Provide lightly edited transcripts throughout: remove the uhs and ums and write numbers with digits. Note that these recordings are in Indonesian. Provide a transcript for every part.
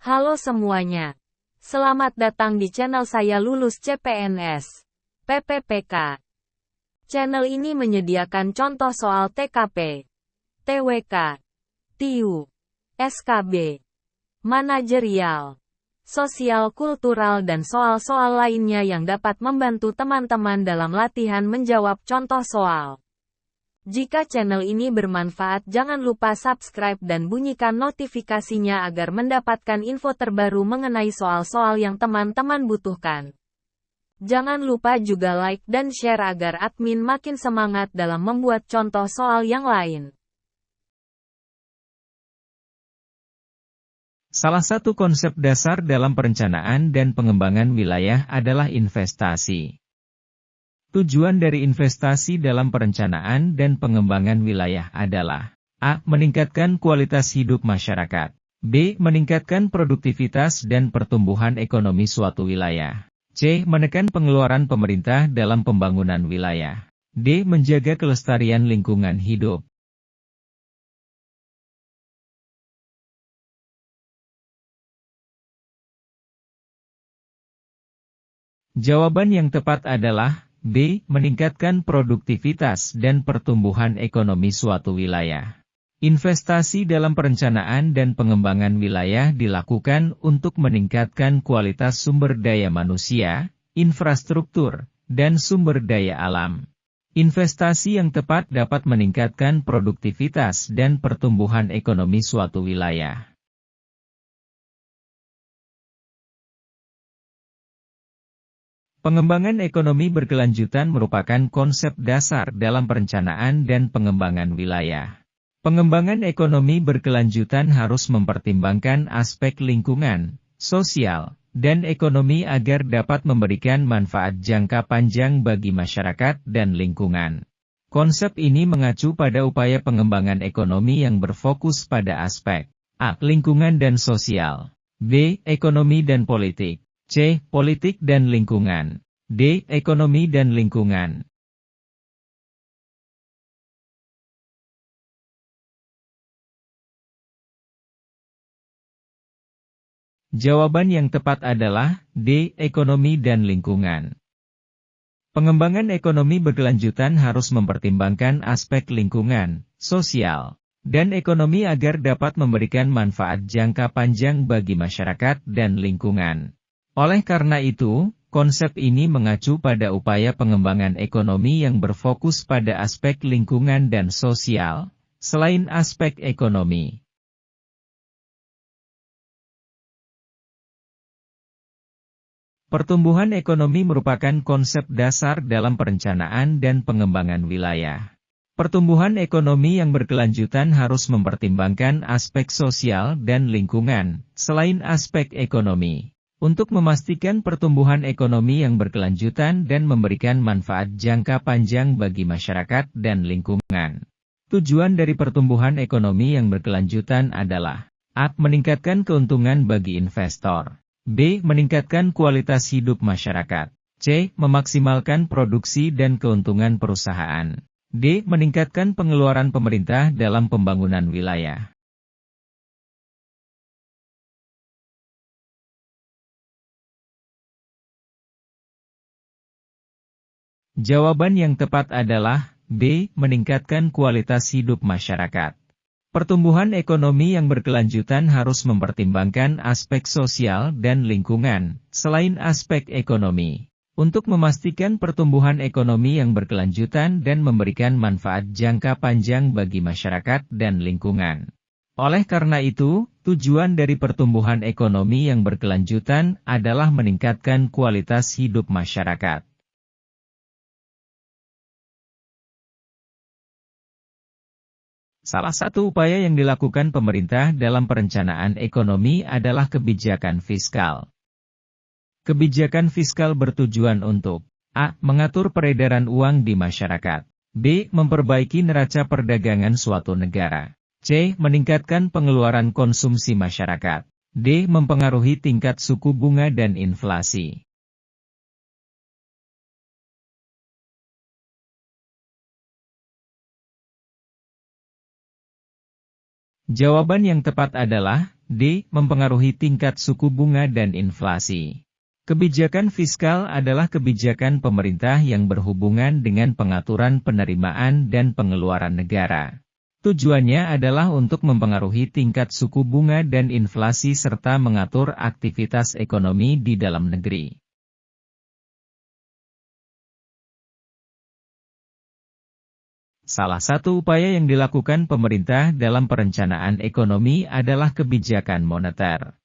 Halo semuanya. Selamat datang di channel saya Lulus CPNS. PPPK. Channel ini menyediakan contoh soal TKP, TWK, TIU, SKB, manajerial, sosial kultural dan soal-soal lainnya yang dapat membantu teman-teman dalam latihan menjawab contoh soal. Jika channel ini bermanfaat, jangan lupa subscribe dan bunyikan notifikasinya agar mendapatkan info terbaru mengenai soal-soal yang teman-teman butuhkan. Jangan lupa juga like dan share agar admin makin semangat dalam membuat contoh soal yang lain. Salah satu konsep dasar dalam perencanaan dan pengembangan wilayah adalah investasi. Tujuan dari investasi dalam perencanaan dan pengembangan wilayah adalah A. Meningkatkan kualitas hidup masyarakat. B. Meningkatkan produktivitas dan pertumbuhan ekonomi suatu wilayah. C. Menekan pengeluaran pemerintah dalam pembangunan wilayah. D. Menjaga kelestarian lingkungan hidup. Jawaban yang tepat adalah B. Meningkatkan produktivitas dan pertumbuhan ekonomi suatu wilayah. Investasi dalam perencanaan dan pengembangan wilayah dilakukan untuk meningkatkan kualitas sumber daya manusia, infrastruktur, dan sumber daya alam. Investasi yang tepat dapat meningkatkan produktivitas dan pertumbuhan ekonomi suatu wilayah. Pengembangan ekonomi berkelanjutan merupakan konsep dasar dalam perencanaan dan pengembangan wilayah. Pengembangan ekonomi berkelanjutan harus mempertimbangkan aspek lingkungan, sosial, dan ekonomi agar dapat memberikan manfaat jangka panjang bagi masyarakat dan lingkungan. Konsep ini mengacu pada upaya pengembangan ekonomi yang berfokus pada aspek A. Lingkungan dan sosial, B. Ekonomi dan politik, C. Politik dan lingkungan, D. Ekonomi dan lingkungan. Jawaban yang tepat adalah D. Ekonomi dan lingkungan. Pengembangan ekonomi berkelanjutan harus mempertimbangkan aspek lingkungan, sosial, dan ekonomi agar dapat memberikan manfaat jangka panjang bagi masyarakat dan lingkungan. Oleh karena itu, konsep ini mengacu pada upaya pengembangan ekonomi yang berfokus pada aspek lingkungan dan sosial, selain aspek ekonomi. Pertumbuhan ekonomi merupakan konsep dasar dalam perencanaan dan pengembangan wilayah. Pertumbuhan ekonomi yang berkelanjutan harus mempertimbangkan aspek sosial dan lingkungan, selain aspek ekonomi. Untuk memastikan pertumbuhan ekonomi yang berkelanjutan dan memberikan manfaat jangka panjang bagi masyarakat dan lingkungan. Tujuan dari pertumbuhan ekonomi yang berkelanjutan adalah A. Meningkatkan keuntungan bagi investor, B. Meningkatkan kualitas hidup masyarakat, C. Memaksimalkan produksi dan keuntungan perusahaan, D. Meningkatkan pengeluaran pemerintah dalam pembangunan wilayah. Jawaban yang tepat adalah B. Meningkatkan kualitas hidup masyarakat. Pertumbuhan ekonomi yang berkelanjutan harus mempertimbangkan aspek sosial dan lingkungan, selain aspek ekonomi. Untuk memastikan pertumbuhan ekonomi yang berkelanjutan dan memberikan manfaat jangka panjang bagi masyarakat dan lingkungan. Oleh karena itu, tujuan dari pertumbuhan ekonomi yang berkelanjutan adalah meningkatkan kualitas hidup masyarakat. Salah satu upaya yang dilakukan pemerintah dalam perencanaan ekonomi adalah kebijakan fiskal. Kebijakan fiskal bertujuan untuk A. Mengatur peredaran uang di masyarakat, B. Memperbaiki neraca perdagangan suatu negara, C. Meningkatkan pengeluaran konsumsi masyarakat, D. Mempengaruhi tingkat suku bunga dan inflasi. Jawaban yang tepat adalah D. Mempengaruhi tingkat suku bunga dan inflasi. Kebijakan fiskal adalah kebijakan pemerintah yang berhubungan dengan pengaturan penerimaan dan pengeluaran negara. Tujuannya adalah untuk mempengaruhi tingkat suku bunga dan inflasi serta mengatur aktivitas ekonomi di dalam negeri. Salah satu upaya yang dilakukan pemerintah dalam perencanaan ekonomi adalah kebijakan moneter.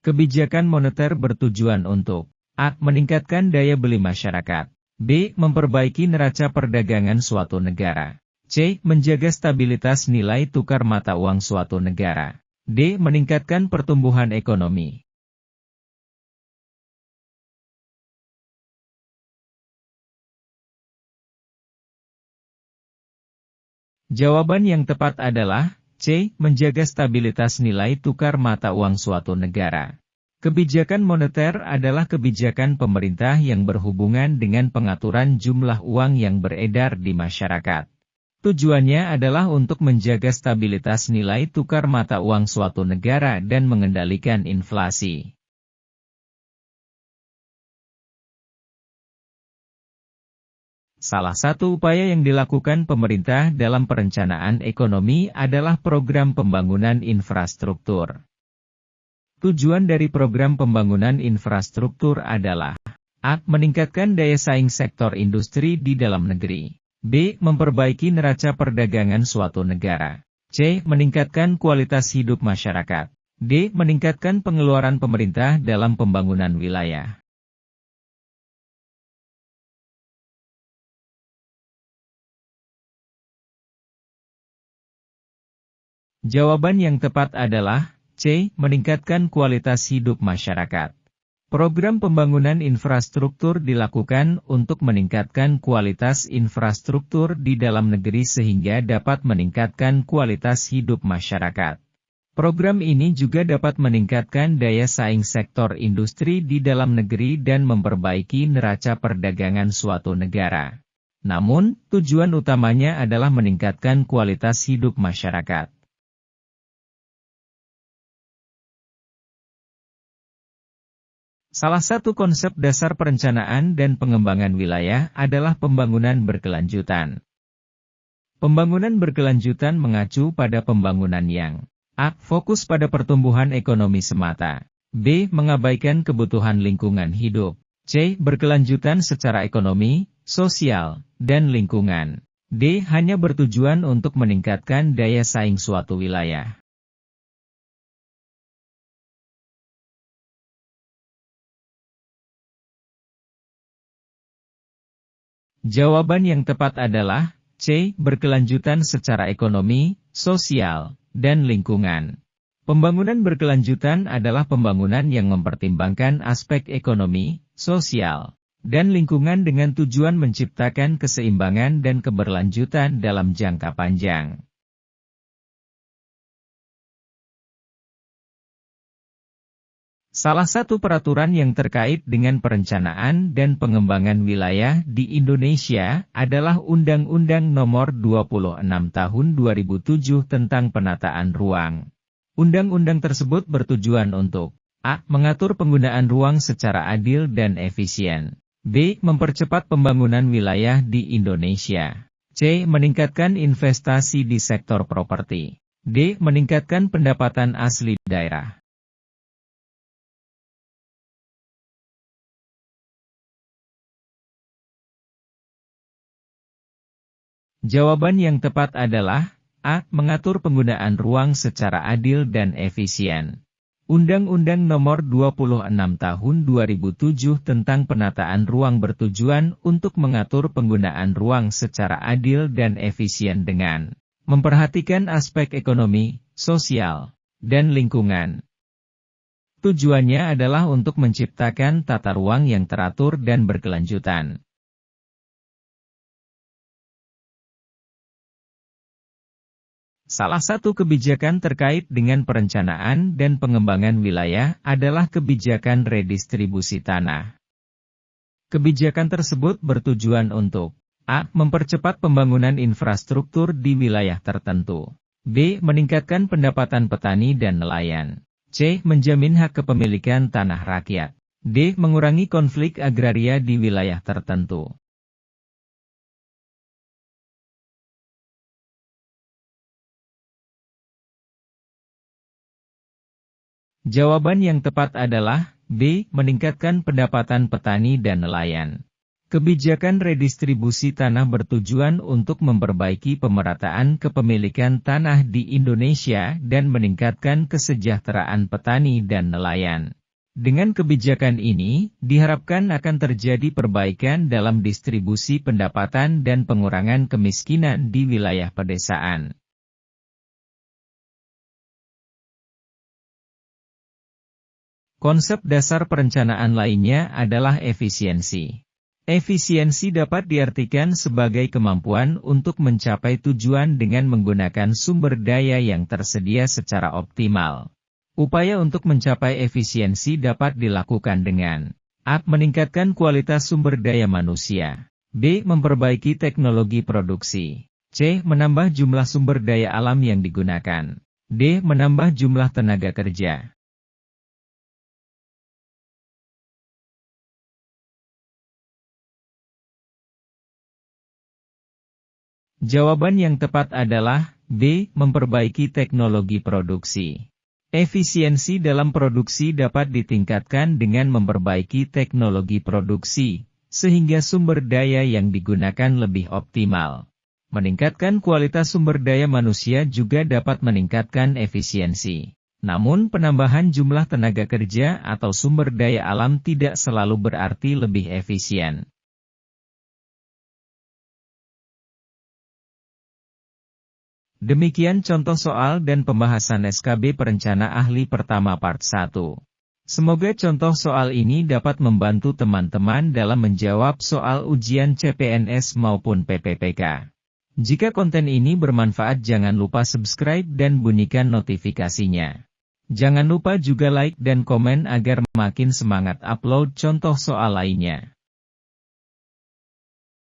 Kebijakan moneter bertujuan untuk A. Meningkatkan daya beli masyarakat. B. Memperbaiki neraca perdagangan suatu negara. C. Menjaga stabilitas nilai tukar mata uang suatu negara. D. Meningkatkan pertumbuhan ekonomi. Jawaban yang tepat adalah C. Menjaga stabilitas nilai tukar mata uang suatu negara. Kebijakan moneter adalah kebijakan pemerintah yang berhubungan dengan pengaturan jumlah uang yang beredar di masyarakat. Tujuannya adalah untuk menjaga stabilitas nilai tukar mata uang suatu negara dan mengendalikan inflasi. Salah satu upaya yang dilakukan pemerintah dalam perencanaan ekonomi adalah program pembangunan infrastruktur. Tujuan dari program pembangunan infrastruktur adalah A. Meningkatkan daya saing sektor industri di dalam negeri. B. Memperbaiki neraca perdagangan suatu negara. C. Meningkatkan kualitas hidup masyarakat. D. Meningkatkan pengeluaran pemerintah dalam pembangunan wilayah. Jawaban yang tepat adalah C. Meningkatkan kualitas hidup masyarakat. Program pembangunan infrastruktur dilakukan untuk meningkatkan kualitas infrastruktur di dalam negeri sehingga dapat meningkatkan kualitas hidup masyarakat. Program ini juga dapat meningkatkan daya saing sektor industri di dalam negeri dan memperbaiki neraca perdagangan suatu negara. Namun, tujuan utamanya adalah meningkatkan kualitas hidup masyarakat. Salah satu konsep dasar perencanaan dan pengembangan wilayah adalah pembangunan berkelanjutan. Pembangunan berkelanjutan mengacu pada pembangunan yang A. Fokus pada pertumbuhan ekonomi semata. B. Mengabaikan kebutuhan lingkungan hidup. C. Berkelanjutan secara ekonomi, sosial, dan lingkungan. D. Hanya bertujuan untuk meningkatkan daya saing suatu wilayah. Jawaban yang tepat adalah C. Berkelanjutan secara ekonomi, sosial, dan lingkungan. Pembangunan berkelanjutan adalah pembangunan yang mempertimbangkan aspek ekonomi, sosial, dan lingkungan dengan tujuan menciptakan keseimbangan dan keberlanjutan dalam jangka panjang. Salah satu peraturan yang terkait dengan perencanaan dan pengembangan wilayah di Indonesia adalah Undang-Undang Nomor 26 Tahun 2007 tentang Penataan Ruang. Undang-undang tersebut bertujuan untuk A. Mengatur penggunaan ruang secara adil dan efisien. B. Mempercepat pembangunan wilayah di Indonesia. C. Meningkatkan investasi di sektor properti. D. Meningkatkan pendapatan asli daerah. Jawaban yang tepat adalah A. Mengatur penggunaan ruang secara adil dan efisien. Undang-Undang Nomor 26 Tahun 2007 tentang Penataan Ruang bertujuan untuk mengatur penggunaan ruang secara adil dan efisien dengan memperhatikan aspek ekonomi, sosial, dan lingkungan. Tujuannya adalah untuk menciptakan tata ruang yang teratur dan berkelanjutan. Salah satu kebijakan terkait dengan perencanaan dan pengembangan wilayah adalah kebijakan redistribusi tanah. Kebijakan tersebut bertujuan untuk A. Mempercepat pembangunan infrastruktur di wilayah tertentu. B. Meningkatkan pendapatan petani dan nelayan. C. Menjamin hak kepemilikan tanah rakyat. D. Mengurangi konflik agraria di wilayah tertentu. Jawaban yang tepat adalah B. Meningkatkan pendapatan petani dan nelayan. Kebijakan redistribusi tanah bertujuan untuk memperbaiki pemerataan kepemilikan tanah di Indonesia dan meningkatkan kesejahteraan petani dan nelayan. Dengan kebijakan ini, diharapkan akan terjadi perbaikan dalam distribusi pendapatan dan pengurangan kemiskinan di wilayah pedesaan. Konsep dasar perencanaan lainnya adalah efisiensi. Efisiensi dapat diartikan sebagai kemampuan untuk mencapai tujuan dengan menggunakan sumber daya yang tersedia secara optimal. Upaya untuk mencapai efisiensi dapat dilakukan dengan A. Meningkatkan kualitas sumber daya manusia. B. Memperbaiki teknologi produksi. C. Menambah jumlah sumber daya alam yang digunakan. D. Menambah jumlah tenaga kerja. Jawaban yang tepat adalah B. Memperbaiki teknologi produksi. Efisiensi dalam produksi dapat ditingkatkan dengan memperbaiki teknologi produksi, sehingga sumber daya yang digunakan lebih optimal. Meningkatkan kualitas sumber daya manusia juga dapat meningkatkan efisiensi. Namun penambahan jumlah tenaga kerja atau sumber daya alam tidak selalu berarti lebih efisien. Demikian contoh soal dan pembahasan SKB Perencana Ahli Pertama Part 1. Semoga contoh soal ini dapat membantu teman-teman dalam menjawab soal ujian CPNS maupun PPPK. Jika konten ini bermanfaat, jangan lupa subscribe dan bunyikan notifikasinya. Jangan lupa juga like dan komen agar makin semangat upload contoh soal lainnya.